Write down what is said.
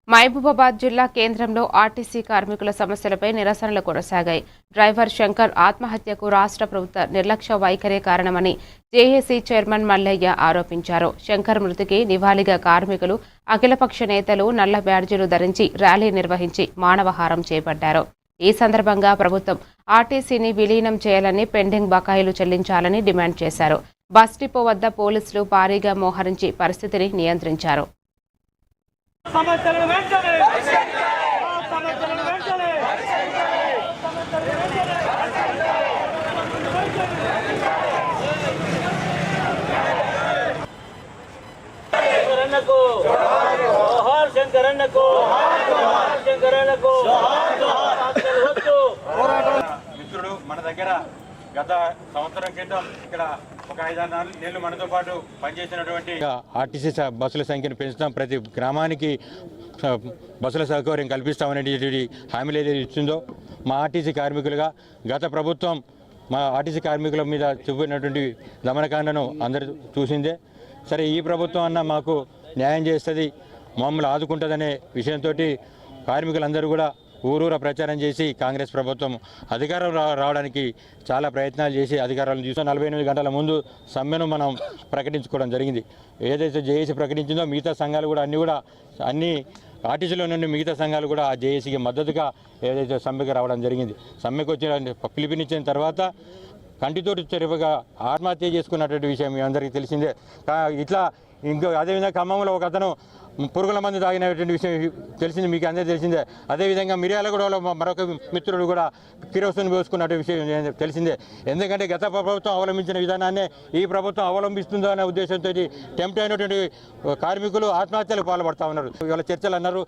మహబూబాబాద్ జిల్లా కేంద్రంలో ఆర్టీసీ కార్మికుల సమస్యలపై నిరసనలు కొనసాగాయి. డ్రైవర్ శంకర్ ఆత్మహత్యకు రాష్ట్ర ప్రభుత్వ నిర్లక్ష్య వైఖరే కారణమని జేఏసీ చైర్మన్ మల్లయ్య ఆరోపించారు. శంకర్ మృతికి నివాళిగా కార్మికులు, అఖిలపక్ష నేతలు నల్ల బ్యాడ్జీలు ధరించి ర్యాలీ నిర్వహించి మానవహారం చేపట్టారు. ఈ సందర్భంగా ప్రభుత్వం ఆర్టీసీని విలీనం చేయాలని, పెండింగ్ బకాయిలు చెల్లించాలని డిమాండ్ చేశారు. బస్ డిపో వద్ద పోలీసులు భారీగా మోహరించి పరిస్థితిని నియంత్రించారు. మిత్రుడు మన దగ్గర గత సంవత్సరం క్రితం ఇక్కడ ఒక 5-6 నెలలు మనతో పాటు పనిచేసినటువంటి ఆర్టీసీ బస్సుల సంఖ్యను పెంచుతాం, ప్రతి గ్రామానికి బస్సుల సౌకర్యం కల్పిస్తామనేటువంటి హామీలు ఏదైతే ఇచ్చిందో మా ఆర్టీసీ కార్మికులుగా గత ప్రభుత్వం మా ఆర్టీసీ కార్మికుల మీద చూపినటువంటి దమనకాండను అందరూ చూసిందే. సరే, ఈ ప్రభుత్వం అన్న మాకు న్యాయం చేస్తుంది, మమ్మల్ని ఆదుకుంటుందనే విషయంతో కార్మికులందరూ కూడా ఊరూరా ప్రచారం చేసి కాంగ్రెస్ ప్రభుత్వం అధికారం రావడానికి చాలా ప్రయత్నాలు చేసి అధికారాలను చూసి 48 గంటల ముందు సమ్మెను మనం ప్రకటించుకోవడం జరిగింది. ఏదైతే జేఏసీ ప్రకటించిందో మిగతా సంఘాలు కూడా అన్ని ఆర్టీసీలో నుండి మిగతా సంఘాలు కూడా ఆ జేఏసీకి మద్దతుగా ఏదైతే సమ్మెకు రావడం జరిగింది. సమ్మెకు వచ్చిన పిలుపునిచ్చిన తర్వాత కంటితోటి చెరువుగా ఆత్మహత్య చేసుకున్నటువంటి విషయం మీ అందరికీ తెలిసిందే. ఇట్లా ఇంకో అదేవిధంగా ఖమ్మంలో ఒక అతను పురుగుల మందు తాగినటువంటి విషయం తెలిసింది, మీకు అందరికీ తెలిసిందే. అదేవిధంగా మిర్యాలగూడలో మరొక మిత్రుడు కూడా కిరోసిన్ పోసుకున్నట్టు విషయం తెలిసిందే. ఎందుకంటే గత ప్రభుత్వం అవలంబించిన విధానాన్నే ఈ ప్రభుత్వం అవలంబిస్తుందో అనే ఉద్దేశంతో టెంప్ట్ అయినటువంటి కార్మికులు ఆత్మహత్యలకు పాల్పడతా ఉన్నారు. ఇవాళ చర్చలు అన్నారు,